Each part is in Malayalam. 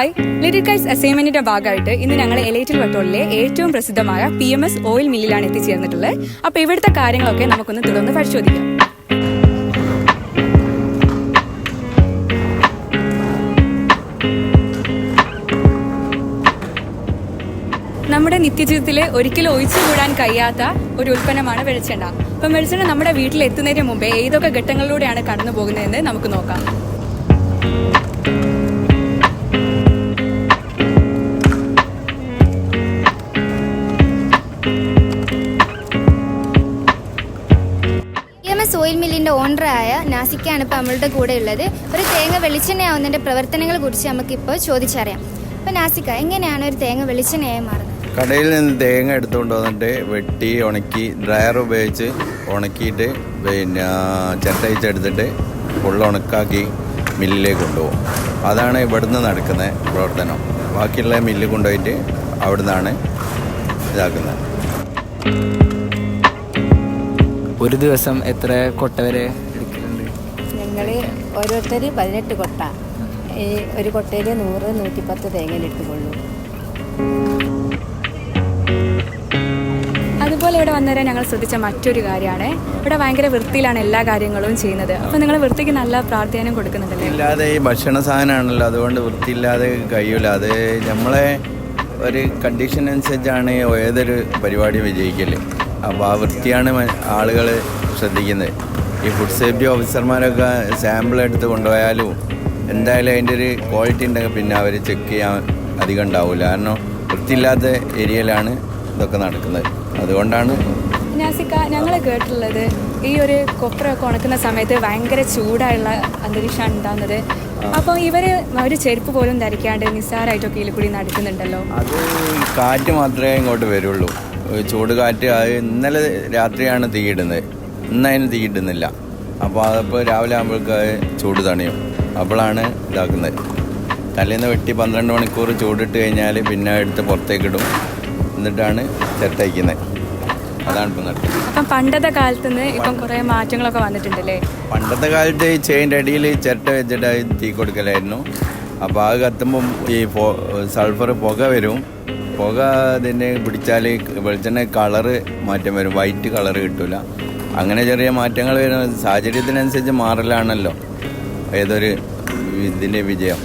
ഹായ്, ലിറ്റിൽ കൈറ്റ്സ് അസൈൻമെന്റിന്റെ ഭാഗമായിട്ട് ഇന്ന് ഞങ്ങൾ എലൈറ്റിൽ വട്ടോളിലെ ഏറ്റവും പ്രസിദ്ധമായ PMS ഓയിൽ മില്ലിലാണ് എത്തിച്ചേർന്നിട്ടുള്ളത്. അപ്പോൾ ഇവിടുത്തെ കാര്യങ്ങളൊക്കെ നമുക്കൊന്ന് തുടർന്ന് പരിശോധിക്കാം. നമ്മുടെ നിത്യജീവിതത്തിൽ ഒരിക്കലും ഒഴിച്ചുകൂടാൻ കഴിയാത്ത ഒരു ഉൽപ്പന്നമാണ് വെളിച്ചെണ്ണ. അപ്പം വെളിച്ചെണ്ണ നമ്മുടെ വീട്ടിൽ എത്തുന്നതിന് മുമ്പേ ഏതൊക്കെ ഘട്ടങ്ങളിലൂടെയാണ് കടന്നു പോകുന്നതെന്ന് നമുക്ക് നോക്കാം. PMS ഓയിൽ മില്ലിൻ്റെ ഓണറായ നാസിക്കാണ് ഇപ്പോൾ നമ്മളുടെ കൂടെ ഉള്ളത്. ഒരു തേങ്ങ വെളിച്ചെണ്ണയാവുന്നതിൻ്റെ പ്രവർത്തനങ്ങളെ കുറിച്ച് നമുക്കിപ്പോൾ ചോദിച്ചറിയാം. അപ്പോൾ നാസിക്ക, എങ്ങനെയാണ് ഒരു തേങ്ങ വെളിച്ചെണ്ണയായി മാറുന്നത്? കടയിൽ നിന്ന് തേങ്ങ എടുത്തുകൊണ്ട് വന്നിട്ട് വെട്ടി ഉണക്കി ഡ്രയർ ഉപയോഗിച്ച് ഉണക്കിയിട്ട് പിന്നെ ചിരട്ടയിച്ചെടുത്തിട്ട് ഫുള്ള് ഉണക്കാക്കി മില്ലിലേക്ക് കൊണ്ടുപോകും. അതാണ് ഇവിടുന്ന് നടക്കുന്ന പ്രവർത്തനം. ബാക്കിയുള്ള മില്ല് കൊണ്ടുപോയിട്ട് അവിടുന്നാണ് ഇതാക്കുന്നത്. ഒരു ദിവസം എത്ര കൊട്ട വരെ എടുക്കുന്നുണ്ട്? ഞങ്ങൾ ഓരോരുത്തർ 18 കൊട്ട, ഈ ഒരു കൊട്ടയിൽ 100-110 തേങ്ങയിലിട്ട് കൊള്ളും. അതുപോലെ ഇവിടെ വന്നേരം ഞങ്ങൾ ശ്രദ്ധിച്ച മറ്റൊരു കാര്യമാണ്, ഇവിടെ ഭയങ്കര വൃത്തിയിലാണ് എല്ലാ കാര്യങ്ങളും ചെയ്യുന്നത്. അപ്പോൾ നിങ്ങൾ വൃത്തിക്ക് നല്ല പ്രാധാന്യം കൊടുക്കുന്നുണ്ടല്ലേ? ഇല്ലാതെ ഈ ഭക്ഷണ സാധനമാണല്ലോ, അതുകൊണ്ട് വൃത്തിയില്ലാതെ കഴിയൂല. അത് നമ്മളെ ഒരു കണ്ടീഷൻ അനുസരിച്ചാണ് ഏതൊരു പരിപാടി വിജയിക്കല്. അപ്പോൾ ആ വൃത്തിയാണ് ആളുകൾ ശ്രദ്ധിക്കുന്നത്. ഈ ഫുഡ് സേഫ്റ്റി ഓഫീസർമാരൊക്കെ സാമ്പിൾ എടുത്ത് കൊണ്ടുപോയാലും എന്തായാലും അതിൻ്റെ ഒരു ക്വാളിറ്റി ഉണ്ടെങ്കിൽ പിന്നെ അവർ ചെക്ക് ചെയ്യാൻ അധികം ഉണ്ടാവില്ല. കാരണം വൃത്തിയില്ലാത്ത ഏരിയയിലാണ് ഇതൊക്കെ നടക്കുന്നത്. അതുകൊണ്ടാണ് നാസിക്ക, ഞങ്ങൾ കേട്ടിട്ടുള്ളത് ഈ ഒരു കൊപ്രയൊക്കെ ഉണക്കുന്ന സമയത്ത് ഭയങ്കര ചൂടായുള്ള അന്തരീക്ഷമാണ് ഉണ്ടാകുന്നത്. അപ്പോൾ ഇവർ ഒരു ചെരുപ്പ് പോലും ധരിക്കാണ്ട് നിസ്സാരമായിട്ടൊക്കെ ഇതിൽ കൂടി നടക്കുന്നുണ്ടല്ലോ. അത് കാറ്റ് മാത്രമേ ഇങ്ങോട്ട് വരുള്ളൂ, ചൂട് കാറ്റ്. അത് ഇന്നലെ രാത്രിയാണ് തീയിടുന്നത്, ഇന്ന് അതിന് തീയിടുന്നില്ല. അപ്പോൾ അതിപ്പോൾ രാവിലെ ആകുമ്പോഴേക്ക് ചൂട് തണിയും. അപ്പോഴാണ് ഇതാക്കുന്നത്. തലേന്ന് വെട്ടി 12 മണിക്കൂർ ചൂടിട്ട് കഴിഞ്ഞാൽ പിന്നെ എടുത്ത് പുറത്തേക്കിടും, എന്നിട്ടാണ് ചിരട്ടയ്ക്കുന്നത്. അതാണ് ഇപ്പം നടക്കുന്നത്. അപ്പം പണ്ടത്തെ കാലത്ത് നിന്ന് ഇപ്പം കുറേ മാറ്റങ്ങളൊക്കെ വന്നിട്ടുണ്ടല്ലേ? പണ്ടത്തെ കാലത്ത് ഈ ചെയിൻ്റെ അടിയിൽ ചിരട്ട വെച്ചിട്ട് തീ കൊടുക്കലായിരുന്നു. അപ്പോൾ അത് കത്തുമ്പം ഈ സൾഫർ പുക വരും. പുക അതിനെ പിടിച്ചാൽ വെളിച്ചെണ്ണ കളറ് മാറ്റം വരും, വൈറ്റ് കളറ് കിട്ടില്ല. അങ്ങനെ ചെറിയ മാറ്റങ്ങൾ വരുന്ന സാഹചര്യത്തിനനുസരിച്ച് മാറലാണല്ലോ ഏതൊരു ഇതിൻ്റെ വിജയം.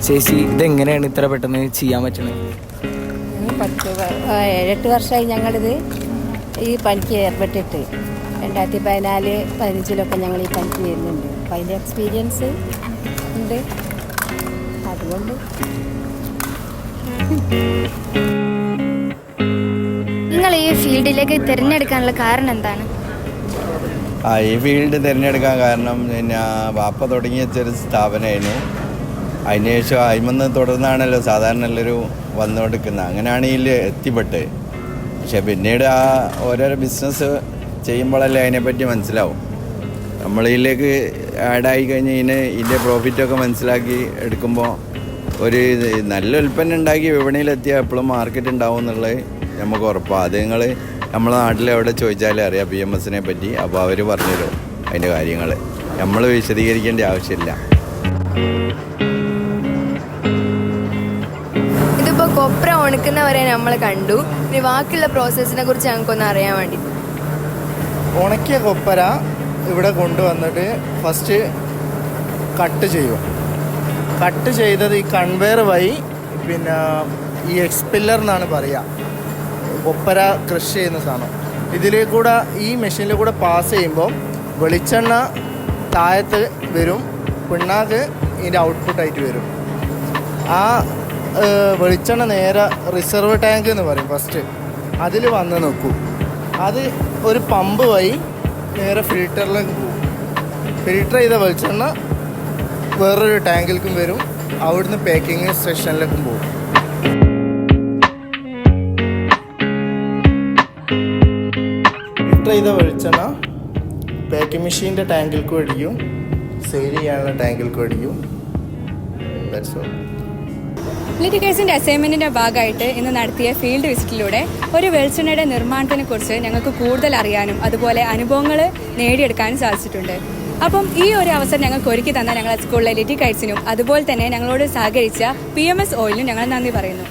ചേച്ചി, ഇതെങ്ങനെയാണ് ഇത്ര പെട്ടെന്ന് ചെയ്യാൻ പറ്റുന്നത്? 7-8 വർഷമായി ഞങ്ങളിത് ഈ പണിക്ക് ഏർപ്പെട്ടിട്ട്. 2014-15 ഞങ്ങൾ ഈ പണിക്ക് വരുന്നുണ്ട്. അപ്പോൾ അതിൻ്റെ എക്സ്പീരിയൻസ് ഉണ്ട്. അതുകൊണ്ട് നിങ്ങൾ ഈ ഫീൽഡിലേക്ക് തിരഞ്ഞെടുക്കാനുള്ള കാരണം എന്താണ്? ഈ ഫീൽഡ് തിരഞ്ഞെടുക്കാൻ കാരണം പിന്നെ വാപ്പ തുടങ്ങി വെച്ചൊരു സ്ഥാപനമായിരുന്നു. അതിനുശേഷം അതിമെന്ന് തുടർന്നാണല്ലോ സാധാരണ എല്ലാവരും വന്നുകൊടുക്കുന്നത്. അങ്ങനെയാണ് ഇതിൽ എത്തിപ്പെട്ട്. പക്ഷെ പിന്നീട് ആ ഓരോരോ ബിസിനസ് ചെയ്യുമ്പോഴല്ലേ അതിനെപ്പറ്റി മനസ്സിലാവും. നമ്മളിതിലേക്ക് ആഡായി കഴിഞ്ഞ് ഇതിൻ്റെ പ്രോഫിറ്റൊക്കെ മനസ്സിലാക്കി എടുക്കുമ്പോൾ ഒരു നല്ല ഉൽപ്പന്നം ഉണ്ടാക്കി വിപണിയിലെത്തിയാൽ എപ്പോഴും മാർക്കറ്റ് ഉണ്ടാവും എന്നുള്ളത് നമുക്ക് ഉറപ്പാണ്. അത് നിങ്ങൾ നമ്മളെ നാട്ടിലെവിടെ ചോദിച്ചാലും അറിയാം PMSനെ പറ്റി. അപ്പോൾ അവർ പറഞ്ഞുതരും അതിൻ്റെ കാര്യങ്ങൾ, നമ്മൾ വിശദീകരിക്കേണ്ട ആവശ്യമില്ല. ഇതിപ്പോൾ കൊപ്ര ഉണക്കുന്നവരെ നമ്മൾ കണ്ടു. ഇനി ബാക്കിയുള്ള പ്രോസസ്സിനെ കുറിച്ച് ഞങ്ങൾക്കൊന്ന് അറിയാൻ വേണ്ടി. ഉണക്കിയ കൊപ്പര ഇവിടെ കൊണ്ടുവന്നിട്ട് ഫസ്റ്റ് കട്ട് ചെയ്യും. കട്ട് ചെയ്തത് ഈ കൺവെയർ വഴി പിന്നെ ഈ എക്സ്പില്ലർ എന്നാണ് പറയുക, കൊപ്പര ക്രഷ് ചെയ്യുന്ന സാധനം. ഇതിലേക്കൂടെ ഈ മെഷീനിൽ കൂടെ പാസ് ചെയ്യുമ്പോൾ വെളിച്ചെണ്ണ താഴത്ത് വരും, പിണ്ണാക്ക് ഇതിൻ്റെ ഔട്ട്പുട്ടായിട്ട് വരും. ആ വെളിച്ചെണ്ണ നേരെ റിസർവ് ടാങ്ക് എന്ന് പറയും ഫസ്റ്റ്, അതിൽ വന്ന് നിൽക്കും. അത് ഒരു പമ്പ് വഴി നേരെ ഫിൽറ്ററിലേക്ക് പോകും. ഫിൽറ്റർ ചെയ്ത വെളിച്ചെണ്ണ വേറൊരു ടാങ്കിലേക്കും വരും, അവിടുന്ന് പാക്കിങ് സെക്ഷനിലേക്കും പോകും. ഫിൽറ്റർ ചെയ്ത വെളിച്ചെണ്ണ പാക്കിംഗ് മെഷീൻ്റെ ടാങ്കിലേക്ക് അടിക്കും, സെയിൽ ചെയ്യാനുള്ള ടാങ്കിലേക്ക് അടിക്കും. That's all. ലിറ്റിൽ കൈറ്റ്സിൻ്റെ അസൈൻമെൻറ്റിൻ്റെ ഭാഗമായിട്ട് ഇന്ന് നടത്തിയ ഫീൽഡ് വിസിറ്റിലൂടെ ഒരു വെളിച്ചെണ്ണയുടെ നിർമ്മാണത്തിനെക്കുറിച്ച് ഞങ്ങൾക്ക് കൂടുതൽ അറിയാനും അതുപോലെ അനുഭവങ്ങൾ നേടിയെടുക്കാനും സാധിച്ചിട്ടുണ്ട്. അപ്പം ഈ ഒരു അവസരം ഞങ്ങൾക്ക് ഒരുക്കി തന്ന ഞങ്ങളെ സ്കൂളിലെ ലിറ്റി കൈറ്റ്സിനും അതുപോലെ തന്നെ ഞങ്ങളോട് സഹകരിച്ച PMS ഓയിലിനും ഞങ്ങൾ നന്ദി പറയുന്നു.